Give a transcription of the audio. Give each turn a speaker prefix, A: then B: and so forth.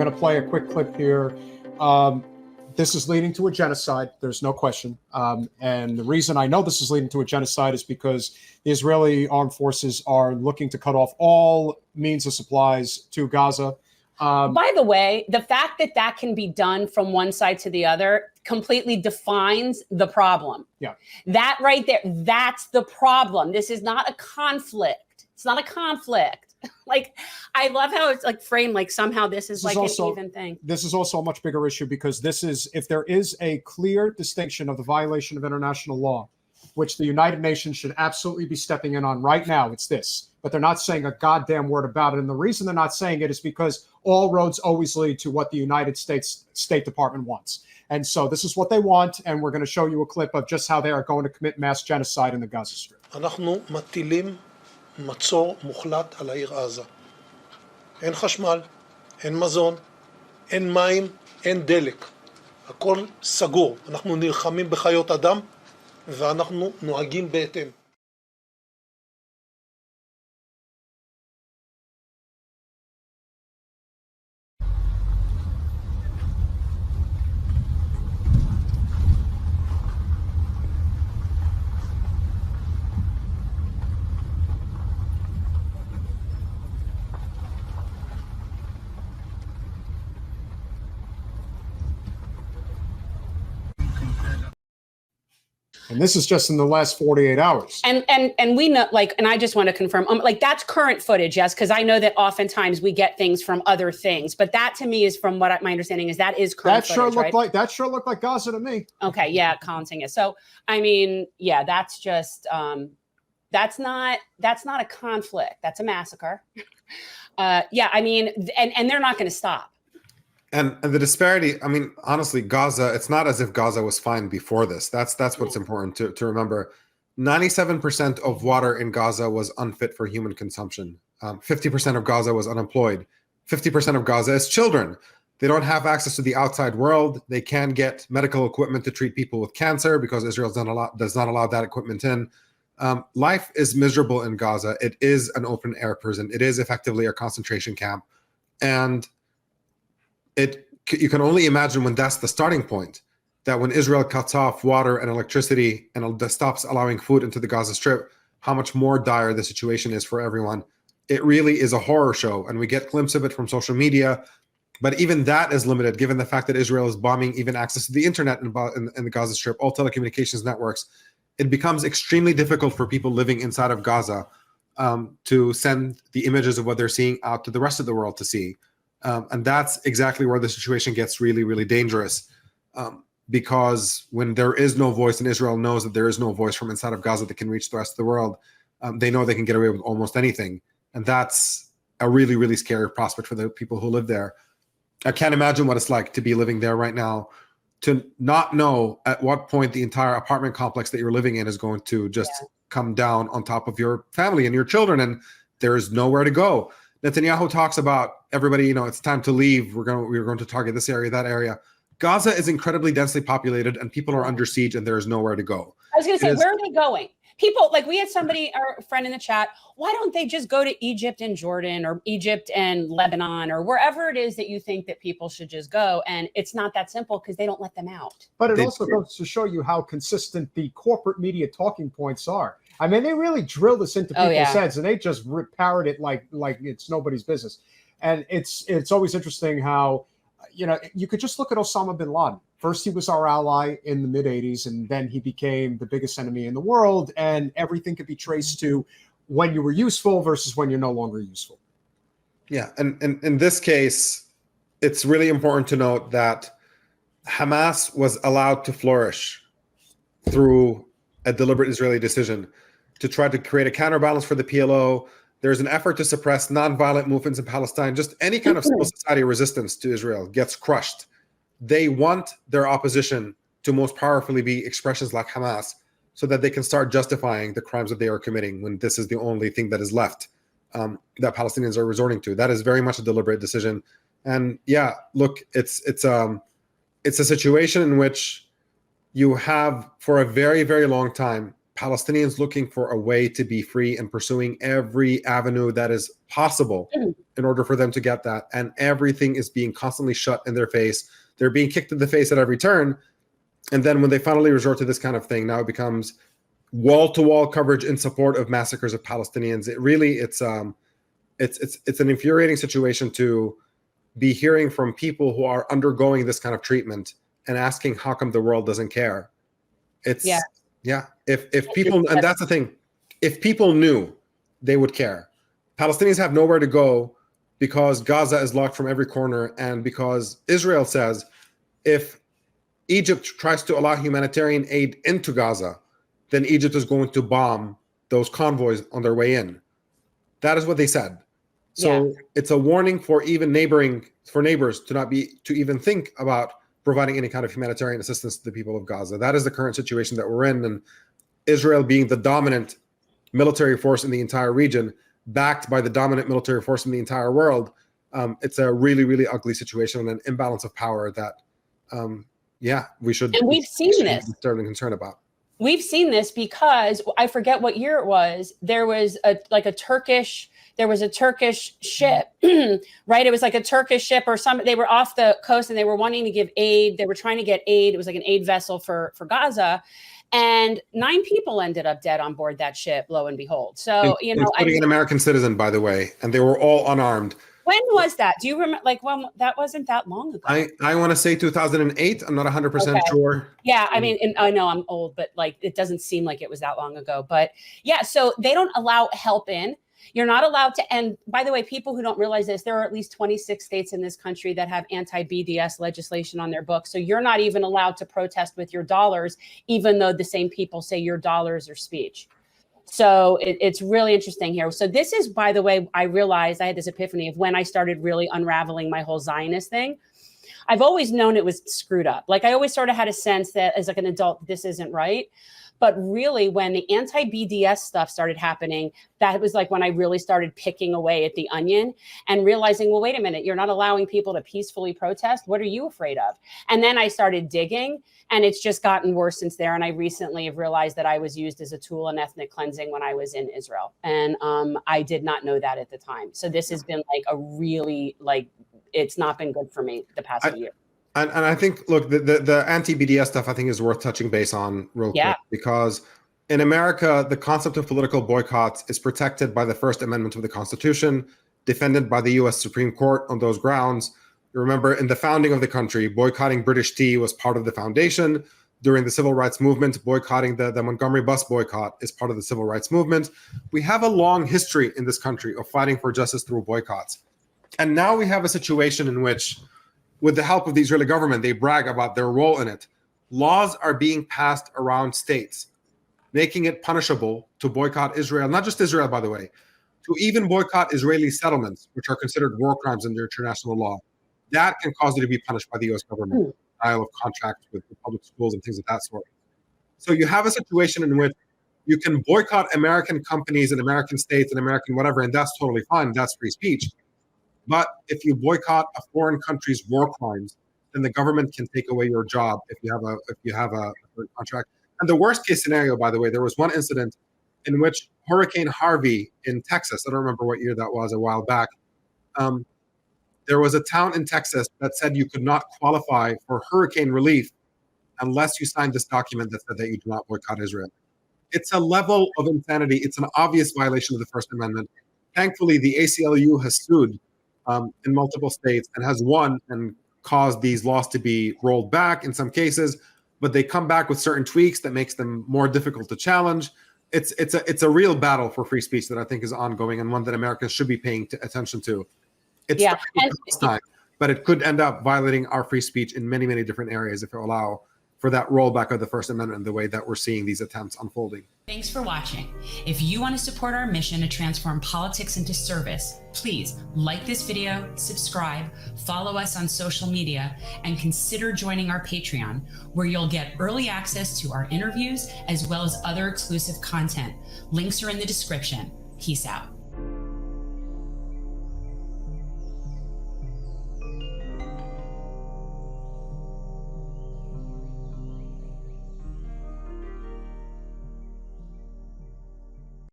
A: going to play a quick clip here. This is leading to a genocide. There's no question. And the reason I know this is leading to a genocide is because the Israeli armed forces are looking to cut off all means of supplies to Gaza.
B: By the way, the fact that that can be done from one side to the other completely defines the problem.
A: Yeah.
B: That right there, that's the problem. This is not a conflict. It's not a conflict. Like, I love how it's like framed like somehow this is like an even thing.
A: This is also a much bigger issue because this is, if there is a clear distinction of the violation of international law, which the United Nations should absolutely be stepping in on right now, it's this. But they're not saying a goddamn word about it. And the reason they're not saying it is because all roads always lead to what the United States State Department wants. And so this is what they want. And we're going to show you a clip of just how they are going to commit mass genocide in the Gaza Strip.
C: אנחנו מטילים מצור מוחלט על העיר עזה. אין חשמל, אין מזון, אין מים, אין דלק. הכל סגור. אנחנו נלחמים בחיות אדם ואנחנו נוהגים בהתאם.
A: And this is just in the last 48 hours.
B: And we know, like, and I just want to confirm, like, that's current footage, yes, because I know that oftentimes we get things from other things, but that to me is, from what my understanding is, that is current footage, right?
A: That sure looked like Gaza to me.
B: Okay, yeah, Colin's it. So, I mean, yeah, that's just, that's not a conflict. That's a massacre. Yeah, I mean, and they're not going to stop.
D: And the disparity, I mean, honestly, Gaza, it's not as if Gaza was fine before this. That's what's important to remember. 97% of water in Gaza was unfit for human consumption. 50% of Gaza was unemployed. 50% of Gaza is children. They don't have access to the outside world. They can't get medical equipment to treat people with cancer because Israel does not allow that equipment in. Life is miserable in Gaza. It is an open air prison. It is effectively a concentration camp. And you can only imagine when that's the starting point, that when Israel cuts off water and electricity and stops allowing food into the Gaza Strip, how much more dire the situation is for everyone. It really is a horror show, and we get glimpses of it from social media, but even that is limited given the fact that Israel is bombing even access to the internet in the Gaza Strip, all telecommunications networks. It becomes extremely difficult for people living inside of Gaza to send the images of what they're seeing out to the rest of the world to see. And that's exactly where the situation gets really, really dangerous. Because when there is no voice, and Israel knows that there is no voice from inside of Gaza that can reach the rest of the world, they know they can get away with almost anything. And that's a really, really scary prospect for the people who live there. I can't imagine what it's like to be living there right now, to not know at what point the entire apartment complex that you're living in is going to just come down on top of your family and your children, and there is nowhere to go. Netanyahu talks about everybody, it's time to leave. We're going to target this area, that area. Gaza is incredibly densely populated, and people are under siege, and there is nowhere to go.
B: I was going to say, where are they going? People, like, we had somebody, our friend in the chat, why don't they just go to Egypt and Jordan, or Egypt and Lebanon, or wherever it is that you think that people should just go? And it's not that simple because they don't let them out.
A: But it also goes to show you how consistent the corporate media talking points are. I mean, they really drill this into people's heads, and they just parrot it like it's nobody's business. And it's always interesting how, you could just look at Osama bin Laden. First, he was our ally in the mid-'80s, and then he became the biggest enemy in the world. And everything could be traced to when you were useful versus when you're no longer useful.
D: Yeah, and in this case, it's really important to note that Hamas was allowed to flourish through a deliberate Israeli decision to try to create a counterbalance for the PLO. There's an effort to suppress nonviolent movements in Palestine. Just any kind of civil society resistance to Israel gets crushed. They want their opposition to most powerfully be expressions like Hamas, so that they can start justifying the crimes that they are committing when this is the only thing that is left that Palestinians are resorting to. That is very much a deliberate decision. And yeah, look, it's a situation in which you have, for a very, very long time, Palestinians looking for a way to be free and pursuing every avenue that is possible in in order for them to get that. And everything is being constantly shut in their face. They're being kicked in the face at every turn. And then when they finally resort to this kind of thing, now it becomes wall-to-wall coverage in support of massacres of Palestinians. It's an infuriating situation to be hearing from people who are undergoing this kind of treatment and asking how come the world doesn't care. If people, and that's the thing, if people knew, they would care. Palestinians have nowhere to go because Gaza is locked from every corner, and because Israel says if Egypt tries to allow humanitarian aid into Gaza, then Egypt is going to bomb those convoys on their way in. That is what they said. So it's a warning for even neighbors to even think about providing any kind of humanitarian assistance to the people of Gaza. That is the current situation that we're in. And Israel being the dominant military force in the entire region, backed by the dominant military force in the entire world, it's a really, really ugly situation and an imbalance of power that, we should. And we've seen this. Be concerned about.
B: We've seen this because I forget what year it was. There was a Turkish ship, right? It was like a Turkish ship or something. They were off the coast and they were wanting to give aid. They were trying to get aid. It was like an aid vessel for Gaza. And 9 people ended up dead on board that ship, lo and behold. So,
D: including an American citizen, by the way, and they were all unarmed.
B: When was that? Do you remember? Like, when that wasn't that long ago.
D: I want to say 2008. I'm not 100% sure.
B: Yeah, I mean, and I know I'm old, but like, it doesn't seem like it was that long ago. But yeah, so they don't allow help in. You're not allowed to. And by the way, people who don't realize this, there are at least 26 states in this country that have anti-BDS legislation on their books. So you're not even allowed to protest with your dollars, even though the same people say your dollars are speech. So it's really interesting here. So this is, by the way, I realized I had this epiphany of when I started really unraveling my whole Zionist thing. I've always known it was screwed up. Like I always sort of had a sense that as like an adult, this isn't right. But really, when the anti-BDS stuff started happening, that was like when I really started picking away at the onion and realizing, well, wait a minute, you're not allowing people to peacefully protest. What are you afraid of? And then I started digging, and it's just gotten worse since there. And I recently have realized that I was used as a tool in ethnic cleansing when I was in Israel. And I did not know that at the time. So this has been like a really, it's not been good for me the past few years.
D: And I think, look, the anti-BDS stuff, I think, is worth touching base on real quick, because in America, the concept of political boycotts is protected by the First Amendment of the Constitution, defended by the U.S. Supreme Court on those grounds. You remember, in the founding of the country, boycotting British tea was part of the foundation. During the Civil Rights Movement, boycotting the Montgomery bus boycott is part of the Civil Rights Movement. We have a long history in this country of fighting for justice through boycotts. And now we have a situation in which, with the help of the Israeli government, they brag about their role in it. Laws are being passed around states, making it punishable to boycott Israel, not just Israel, by the way, to even boycott Israeli settlements, which are considered war crimes under international law. That can cause you to be punished by the U.S. government, denial of contracts with the public schools and things of that sort. So you have a situation in which you can boycott American companies and American states and American whatever, and that's totally fine. That's free speech. But if you boycott a foreign country's war crimes, then the government can take away your job if you have a contract. And the worst case scenario, by the way, there was one incident in which Hurricane Harvey in Texas, I don't remember what year that was, a while back. There was a town in Texas that said you could not qualify for hurricane relief unless you signed this document that said that you do not boycott Israel. It's a level of insanity. It's an obvious violation of the First Amendment. Thankfully, the ACLU has sued in multiple states and has won and caused these laws to be rolled back in some cases, but they come back with certain tweaks that makes them more difficult to challenge. It's a real battle for free speech that I think is ongoing, and one that Americans should be paying attention to. It's time, but it could end up violating our free speech in many, many different areas if it allow for that rollback of the First Amendment the way that we're seeing these attempts unfolding.
E: Thanks for watching. If you want to support our mission to transform politics into service, please like this video, subscribe, follow us on social media, and consider joining our Patreon, where you'll get early access to our interviews as well as other exclusive content. Links are in the description. Peace out.